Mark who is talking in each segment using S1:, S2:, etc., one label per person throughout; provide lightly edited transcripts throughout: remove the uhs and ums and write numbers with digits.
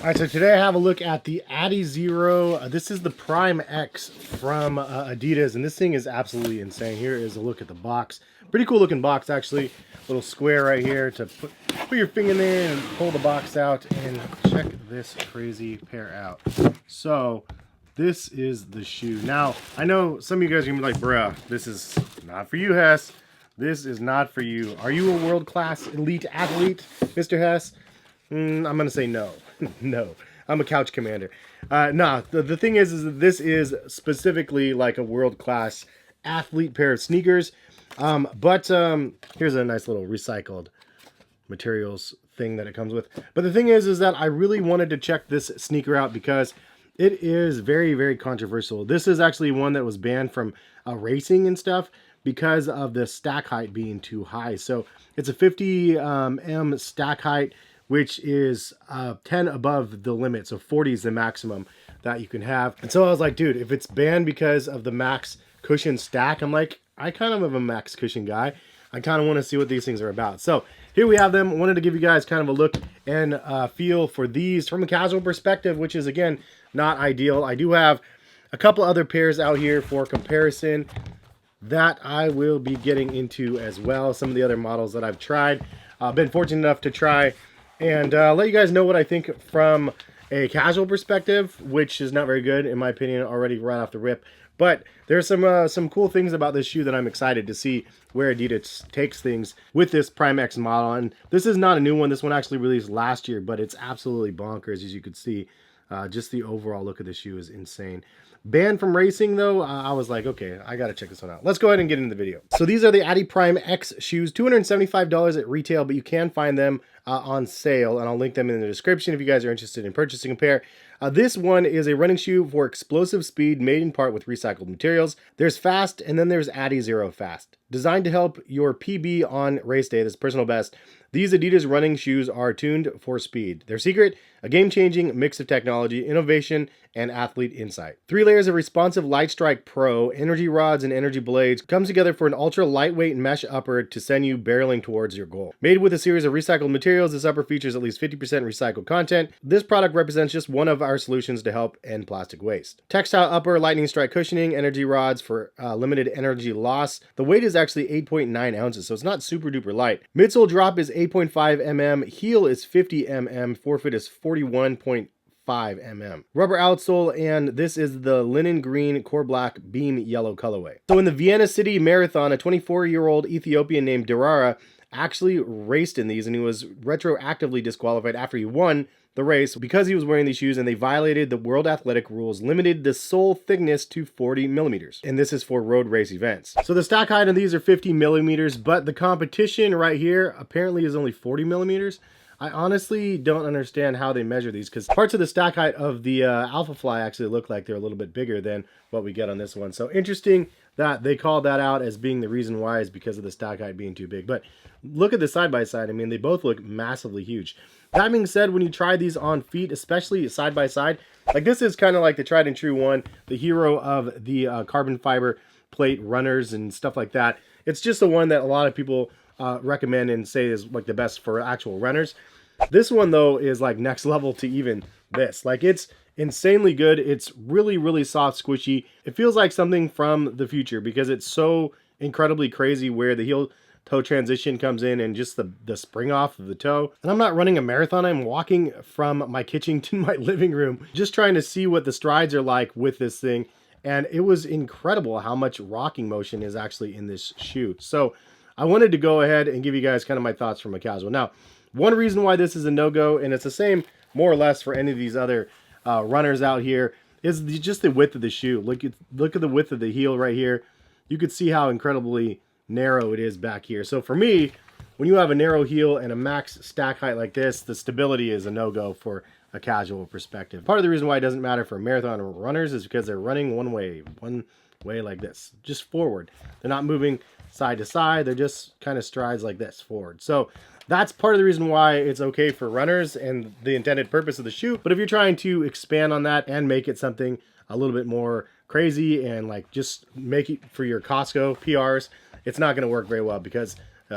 S1: All right, so today I have a look at the Adizero. This is the Prime X from Adidas, and this thing is absolutely insane. Here is a look at the box. Pretty cool looking box, actually. Little square right here to put your finger in there and pull the box out, and check this crazy pair out. So this is the shoe. Now, I know some of you guys are gonna be like, bruh, this is not for you, Hess. This is not for you. Are you a world-class elite athlete, Mr. Hess? I'm gonna say no. No, I'm a couch commander. Nah, the thing is that this is specifically like a world-class athlete pair of sneakers. But here's a nice little recycled materials thing that it comes with. But the thing is that I really wanted to check this sneaker out because it is very, very controversial. This is actually one that was banned from racing and stuff because of the stack height being too high. So it's a 50 m stack height, which is 10 above the limit. So 40 is the maximum that you can have. And so I was like, dude, if it's banned because of the max cushion stack, I'm like, I kind of am a max cushion guy. I kind of want to see what these things are about. So here we have them. I wanted to give you guys kind of a look and feel for these from a casual perspective, which is, again, not ideal. I do have a couple other pairs out here for comparison that I will be getting into as well. Some of the other models that I've tried. I've been fortunate enough to try and let you guys know what I think from a casual perspective, which is not very good in my opinion already right off the rip. But there's some cool things about this shoe that I'm excited to see where Adidas takes things with this Prime X model. And this is not a new one. This one actually released last year, but it's absolutely bonkers, as you can see. Just the overall look of the shoe is insane. Banned from racing though, I was like, okay, I gotta check this one out. Let's go ahead and get into the video. So these are the Adi Prime X shoes, $275 at retail, but you can find them on sale, and I'll link them in the description if you guys are interested in purchasing a pair. This one is a running shoe for explosive speed, made in part with recycled materials. There's Fast, and then there's Adizero Fast. Designed to help your PB on race day, this personal best, these Adidas running shoes are tuned for speed. Their secret, a game-changing mix of technology, innovation, and athlete insight. 3 layers of responsive Lightstrike Pro, energy rods, and energy blades comes together for an ultra-lightweight mesh upper to send you barreling towards your goal. Made with a series of recycled materials, this upper features at least 50% recycled content. This product represents just one of our solutions to help end plastic waste. Textile upper, lightning strike cushioning, energy rods for limited energy loss. The weight is actually 8.9 ounces, so it's not super duper light. Midsole drop is 8.5 mm, heel is 50 mm, forefoot is 41.5 mm. Rubber outsole, and this is the linen green, core black, beam yellow colorway. So in the Vienna City Marathon, a 24-year-old Ethiopian named Darara actually raced in these, and he was retroactively disqualified after he won the race because he was wearing these shoes, and they violated the World Athletic rules, limited the sole thickness to 40 millimeters. And this is for road race events. So the stack height of these are 50 millimeters, but the competition right here apparently is only 40 millimeters. I honestly don't understand how they measure these, because parts of the stack height of the Alpha Fly actually look like they're a little bit bigger than what we get on this one. So interesting that they called that out as being the reason why is because of the stack height being too big. But look at the side by side. I mean, they both look massively huge. That being said, when you try these on feet, especially side by side, like this is kind of like the tried and true one, the hero of the carbon fiber plate runners and stuff like that. It's just the one that a lot of people recommend and say is like the best for actual runners. This one though is like next level to even this. Like it's insanely good. It's really, really soft, squishy. It feels like something from the future because it's so incredibly crazy where the heel toe transition comes in and just the spring off of the toe. And I'm not running a marathon. I'm walking from my kitchen to my living room, just trying to see what the strides are like with this thing. And it was incredible how much rocking motion is actually in this shoe. So I wanted to go ahead and give you guys kind of my thoughts from a casual. Now, one reason why this is a no-go, and it's the same more or less for any of these other runners out here, is just the width of the shoe. Look at the width of the heel right here. You could see how incredibly narrow it is back here. So for me, when you have a narrow heel and a max stack height like this, the stability is a no-go for a casual perspective. Part of the reason why it doesn't matter for marathon runners is because they're running one way like this, just forward. They're not moving side to side. They're just kind of strides like this forward. So that's part of the reason why it's okay for runners and the intended purpose of the shoe. But if you're trying to expand on that and make it something a little bit more crazy and like just make it for your Costco PRs, it's not going to work very well because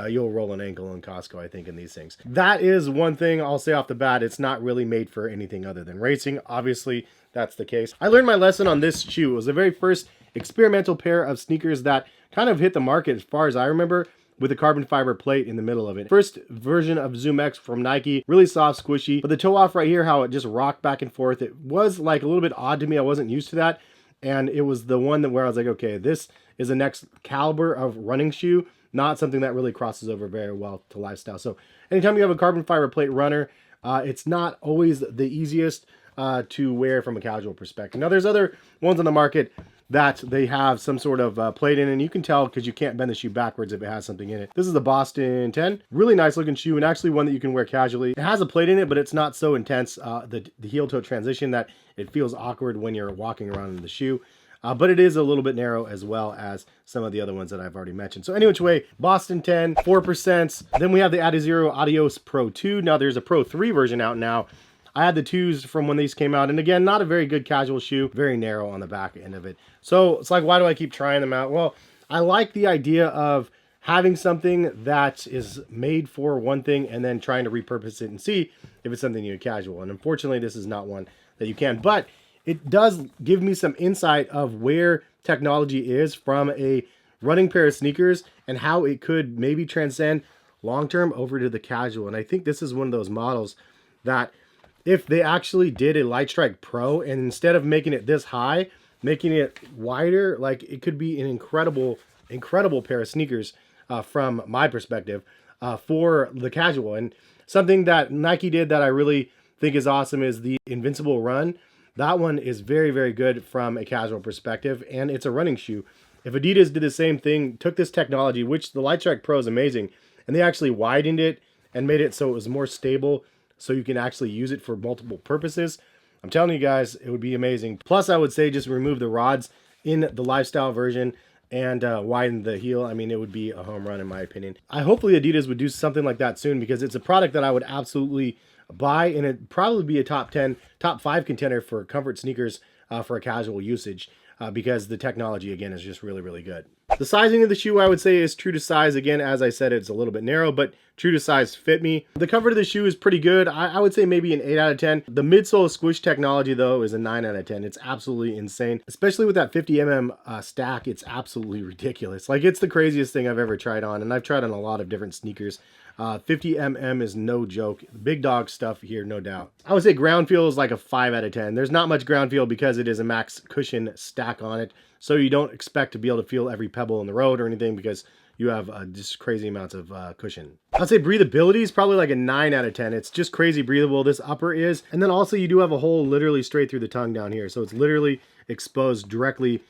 S1: you'll roll an ankle in Costco, I think, in these things. That is one thing I'll say off the bat. It's not really made for anything other than racing. Obviously, that's the case. I learned my lesson on this shoe. It was the very first experimental pair of sneakers that kind of hit the market as far as I remember, with a carbon fiber plate in the middle of it. First version of Zoom X from Nike, really soft, squishy. But the toe off right here, how it just rocked back and forth, it was like a little bit odd to me. I wasn't used to that. And it was the one that where I was like, okay, this is the next caliber of running shoe, not something that really crosses over very well to lifestyle. So anytime you have a carbon fiber plate runner, it's not always the easiest to wear from a casual perspective. Now there's other ones on the market that they have some sort of plate in, and you can tell because you can't bend the shoe backwards if it has something in it. This is the Boston 10. Really nice looking shoe, and actually one that you can wear casually. It has a plate in it, but it's not so intense, the heel toe transition, that it feels awkward when you're walking around in the shoe. But it is a little bit narrow as well as some of the other ones that I've already mentioned. So anyway, which way, Boston 10, 4%. Then we have the Adizero Adios Pro 2. Now there's a Pro 3 version out now. I had the 2s from when these came out, and again, not a very good casual shoe, very narrow on the back end of it. So it's like, why do I keep trying them out? Well, I like the idea of having something that is made for one thing and then trying to repurpose it and see if it's something you casual. And unfortunately, this is not one that you can, but it does give me some insight of where technology is from a running pair of sneakers and how it could maybe transcend long-term over to the casual. And I think this is one of those models that if they actually did a Lightstrike Pro and instead of making it this high, making it wider, like it could be an incredible pair of sneakers from my perspective for the casual. And something that Nike did that I really think is awesome is the Invincible Run. That one is very, very good from a casual perspective, and it's a running shoe. If Adidas did the same thing, took this technology, which the Lightstrike Pro is amazing, and they actually widened it and made it so it was more stable, so you can actually use it for multiple purposes, I'm telling you guys, it would be amazing. Plus, I would say just remove the rods in the lifestyle version and widen the heel. I mean, it would be a home run in my opinion. Hopefully Adidas would do something like that soon, because it's a product that I would absolutely buy, and it'd probably be a top 10, top 5 contender for comfort sneakers for a casual usage, because the technology, again, is just really, really good. The sizing of the shoe, I would say, is true to size. Again, as I said, it's a little bit narrow, but true to size fit me. The comfort of the shoe is pretty good. I would say maybe an 8 out of 10. The midsole squish technology, though, is a 9 out of 10. It's absolutely insane, especially with that 50 mm stack. It's absolutely ridiculous. Like, it's the craziest thing I've ever tried on, and I've tried on a lot of different sneakers. 50 mm is no joke. Big dog stuff here, no doubt. I would say ground feel is like a 5 out of 10. There's not much ground feel because it is a max cushion stack on it, so you don't expect to be able to feel every pebble in the road or anything because you have just crazy amounts of cushion. I'd say breathability is probably like a 9 out of 10. It's just crazy breathable, this upper is. And then also you do have a hole literally straight through the tongue down here, so it's literally exposed directly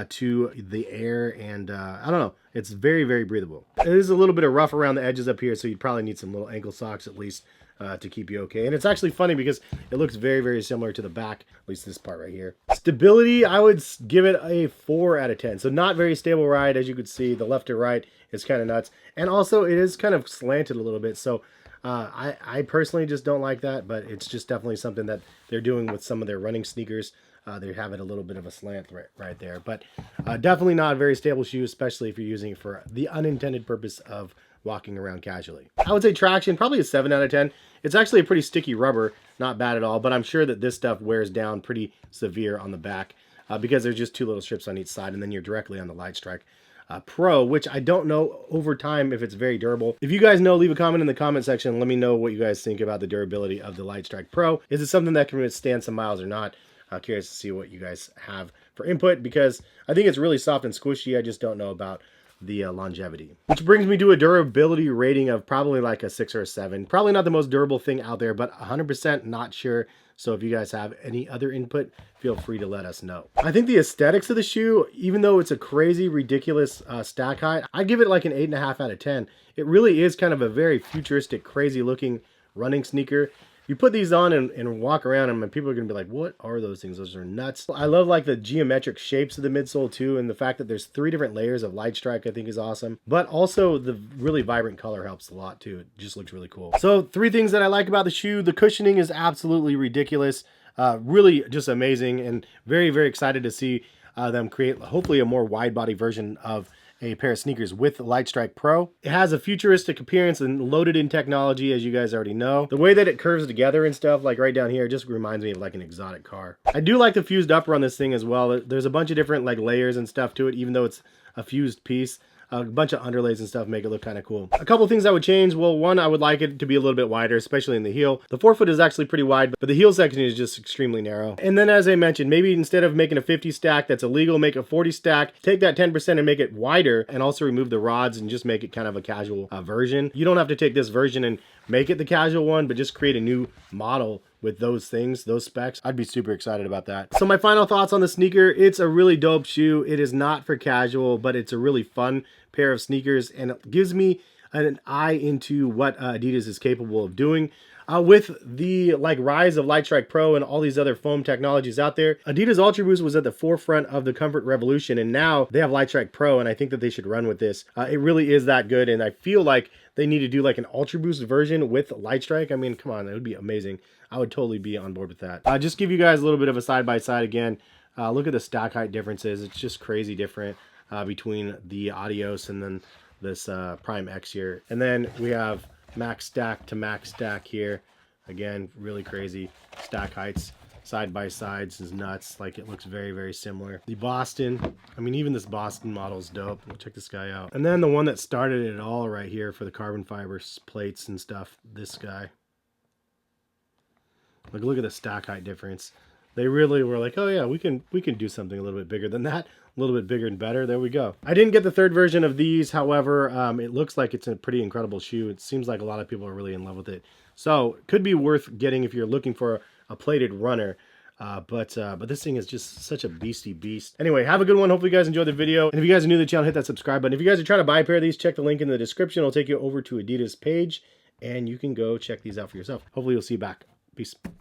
S1: to the air, and I don't know, it's very, very breathable. It is a little bit of rough around the edges up here, so you'd probably need some little ankle socks at least to keep you okay. And it's actually funny because it looks very, very similar to the back, at least this part right here. Stability, I would give it a 4 out of 10. So not very stable ride, as you could see. The left to right is kind of nuts, and also it is kind of slanted a little bit, so I personally just don't like that, but it's just definitely something that they're doing with some of their running sneakers. They have it a little bit of a slant right there, but definitely not a very stable shoe, especially if you're using it for the unintended purpose of walking around casually. I would say traction, probably a 7 out of 10. It's actually a pretty sticky rubber, not bad at all, but I'm sure that this stuff wears down pretty severe on the back because there's just 2 little strips on each side, and then you're directly on the Lightstrike Pro, which I don't know over time if it's very durable. If you guys know, leave a comment in the comment section. Let me know what you guys think about the durability of the Lightstrike Pro. Is it something that can withstand some miles or not? I'm curious to see what you guys have for input, because I think it's really soft and squishy. I just don't know about the longevity. Which brings me to a durability rating of probably like a 6 or a 7. Probably not the most durable thing out there, but 100% not sure. So if you guys have any other input, feel free to let us know. I think the aesthetics of the shoe, even though it's a crazy, ridiculous stack height, I'd give it like an 8.5 out of 10. It really is kind of a very futuristic, crazy looking running sneaker. You put these on and walk around them, and people are going to be like, what are those things? Those are nuts. I love like the geometric shapes of the midsole too, and the fact that there's 3 different layers of Lightstrike I think is awesome. But also the really vibrant color helps a lot too. It just looks really cool. So 3 things that I like about the shoe. The cushioning is absolutely ridiculous. Really just amazing, and very, very excited to see them create hopefully a more wide body version of a pair of sneakers with Lightstrike Pro. It has a futuristic appearance and loaded in technology, as you guys already know. The way that it curves together and stuff, like right down here, just reminds me of like an exotic car. I do like the fused upper on this thing as well. There's a bunch of different like layers and stuff to it, even though it's a fused piece. A bunch of underlays and stuff make it look kind of cool. A couple things I would change. Well, one, I would like it to be a little bit wider, especially in the heel. The forefoot is actually pretty wide, but the heel section is just extremely narrow. And then, as I mentioned, maybe instead of making a 50 stack that's illegal, make a 40 stack, take that 10% and make it wider, and also remove the rods and just make it kind of a casual version. You don't have to take this version and make it the casual one, but just create a new model with those things, those specs. I'd be super excited about that. So my final thoughts on the sneaker, it's a really dope shoe. It is not for casual, but it's a really fun pair of sneakers, and it gives me an eye into what Adidas is capable of doing. With the rise of Lightstrike Pro and all these other foam technologies out there, Adidas Ultra Boost was at the forefront of the comfort revolution, and now they have Lightstrike Pro, and I think that they should run with this. It really is that good, and I feel like they need to do like an Ultra Boost version with Lightstrike. I mean, come on, that would be amazing. I would totally be on board with that. Just give you guys a little bit of a side-by-side again. Look at the stack height differences. It's just crazy different between the Adios and then this Prime X here. And then we have max stack to max stack here. Again, really crazy stack heights. Side by sides is nuts. Like, it looks very, very similar. The Boston, I mean, even this Boston model is dope. We'll check this guy out. And then the one that started it all right here for the carbon fiber plates and stuff, this guy. Like, look at the stack height difference. They really were like, oh yeah, we can do something a little bit bigger than that, a little bit bigger and better. There we go. I didn't get the third version of these, however, it looks like it's a pretty incredible shoe. It seems like a lot of people are really in love with it, so it could be worth getting if you're looking for a plated runner. But this thing is just such a beastie beast. Anyway, have a good one. Hopefully you guys enjoyed the video. And if you guys are new to the channel, hit that subscribe button. If you guys are trying to buy a pair of these, check the link in the description. It'll take you over to Adidas page, and you can go check these out for yourself. Hopefully you'll see you back. Peace.